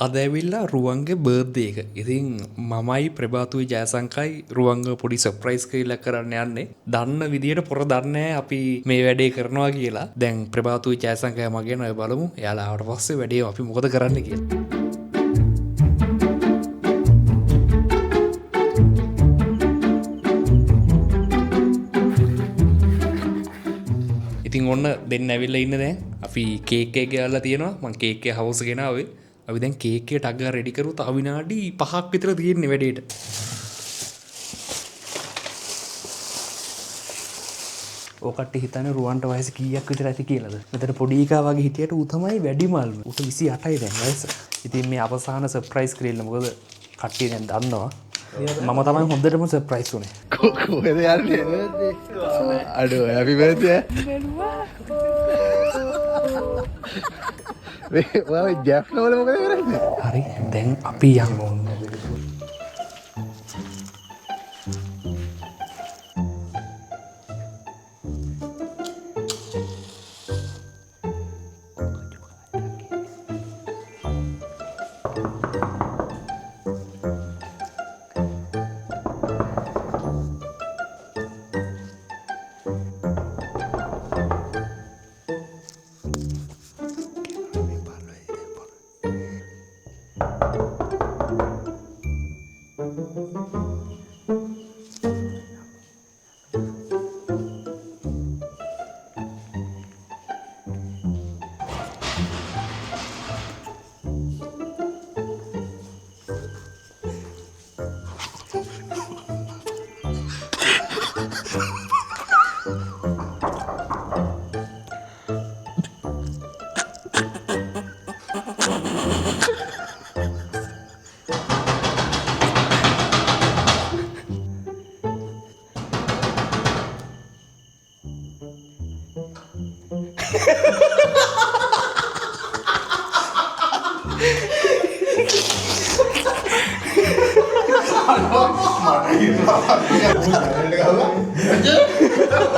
අද ඇවිල්ලා රුවන්ගේ බර්ත්ඩේ එක. ඉතින් මමයි ප්‍රභාතුයි ජයසංකයි රුවන්ව පොඩි සර්ප්‍රයිස් එකක් කරන්න යන්නේ. දන්න විදියට පොර දන්නේ අපි මේ වැඩේ කරනවා කියලා. දැන් ප්‍රභාතුයි ජයසංකයි මගෙන් ඔය බලමු. එයාලා ආවට පස්සේ වැඩේ අපි මොකද කරන්න කියලා. ඉතින් ඔන්න දෙන්න ඇවිල්ලා ඉන්න දැන්. අපි කේක් එක ගෙනල්ලා තියෙනවා. මම කේක් එක හවුස් ගෙනාවේ. අපි දැන් කේක් එක ටග් ගාලා රෙඩි කරු. තව විනාඩි 5ක් විතර තියෙන්නේ වැඩේට. ඔකට හිතන්නේ රුවන්ට වයස කීයක් විතර ඇති කියලාද? මෙතන පොඩි එකා වගේ හිටියට ඌ තමයි වැඩිමල්ම. ඌට 28යි දැන් වයස. ඉතින් මේ අවසාන සර්ප්‍රයිස් කරෙන්න මොකද කට්ටිය දැන් දන්නවා. මම තමයි හොඳටම සර්ප්‍රයිස් උනේ. කොහෙද යන්නේ? අඩෝ හැපි බර්ත්ඩේ. ඔයා ජැෆ්න වල මොකද කරන්නේ? හරි දැන් අපි යමු.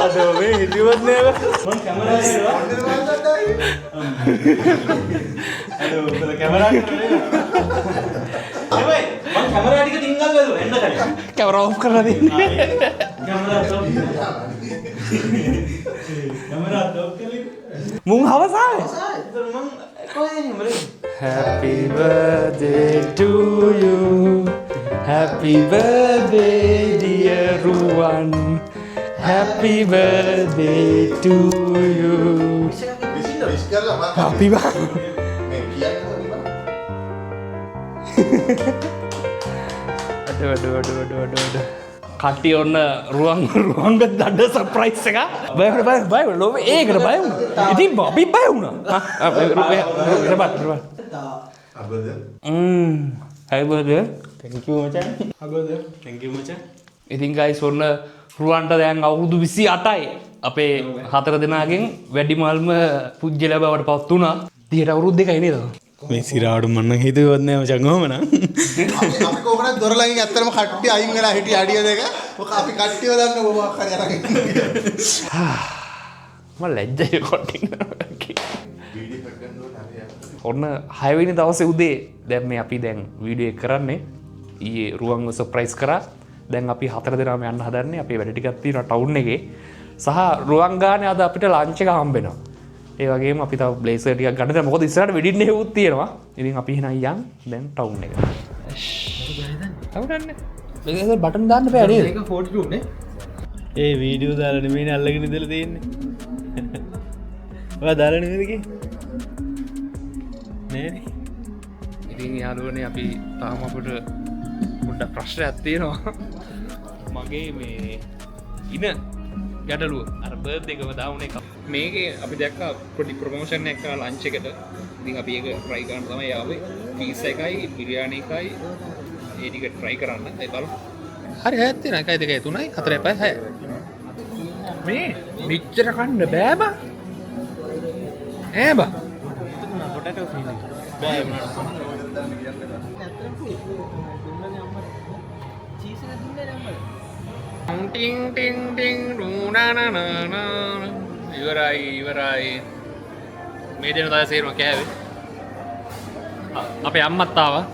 අඩෝ මේ හිටියවත් නේද? මම කැමරා කරනවා. අඩෝ උඹලා කැමරා කරන්නේ. එමෙයි මම කැමරා ටික ටින්ගල් වැදුවා එන්න කලින්. කැමරා ඔෆ් කරලා දෙන්නේ. Camera of. කැමරා ඔෆ් කළේ. මුන් හවසාවේ. ඒතර මම කොහෙද ඉන්නේ? Happy birthday to you. Happy birthday dear Ruwan. Happy birthday to you. විශ් කරලා මම Happy birthday. මේ කියන්නේ අඩ කට්ටිය ඔන්න රුවන්ග දඩ සර්ප්‍රයිස් එක. බය ලොව ඒකට බය වුණා. ඉතින් අපි බය වුණා. අබද Happy birthday. Thank you මචං. අගොද. Thank you මචං. ඉතින් ගයිස් ඔන්න රුවන්ට දැන් අවුරුදු 28යි. අපේ 4 දෙනාගෙන් වැඩිමල්ම පුජ්‍යල බවට පත් වුණා. 30ට අවුරුදු 2යි නේද? මේ සිරාවට මන්න හිතුවත් නෑ මචං ඔහම නම්. අපි කොහොමද දොර ළඟින් ඇත්තටම කට්ටිය අයින් වෙලා හිටිය අඩිය දෙක. ඔක අපි කට්ටියව දන්න මොකක් හරි අරගෙන. මම ලැජ්ජයි කොටින්. ඔන්න 6 වෙනි දවසේ උදේ දැන් මේ අපි දැන් වීඩියෝ එක කරන්නේ. ඊයේ රුවන්ව සර්ප්‍රයිස් කරා. දැන් අපි 4 දෙනාම යන්න හදන්නේ. අපේ වැඩ ටිකක් තියෙනවා ටවුන් එකේ. සහ රුවන් ගානේ අද අපිට ලන්ච් එක හම්බ වෙනවා. ඒ වගේම අපි තව බ්ලේසර් ටිකක් ගන්න දැන් මොකද ඉස්සරහට වෙඩින් හෙව්ත් තියෙනවා. ඉතින් අපි එහෙනම් යන් දැන් ටවුන් එක. ටවුන් එක බටන් දාන්න බෑ නේද? ඒක 42 නේ. ඒ වීඩියෝ දාලා නෙමෙයිනේ අල්ලගෙන ඉඳලා තියෙන්නේ. ඔයා දාලා නෙමෙයිද කි? නේනේ. ඉතින් යාළුවනේ අපි තාම අපිට පොඩ්ඩක් ප්‍රශ්නයක් තියෙනවා. මගේ මේ ඉන ගැටලුව අර බර්ත්ඩේ එකම දාවුන එක. මේකේ අපි දැක්කා පොඩි ප්‍රොමෝෂන් එකක් කරලා ලන්ච් එකට. ඉතින් අපි ඒක try කරන්න තමයි ආවේ. පීස් එකයි බිරියානි එකයි ඒ ටික try කරන්න. ඒ බලමු. හරි 6ක් තියෙනවා. 1 2 3 4 5 6. මේ මෙච්චර කන්න බෑ බා. ඈ බා. පොටැටෝ ෆීලිං. බෑ වුණා. ටිං ටිං ටිං රුනානානා ඉවරයි මේ දෙන තමයි සේරම කෑවේ අපේ අම්මත් ආවා.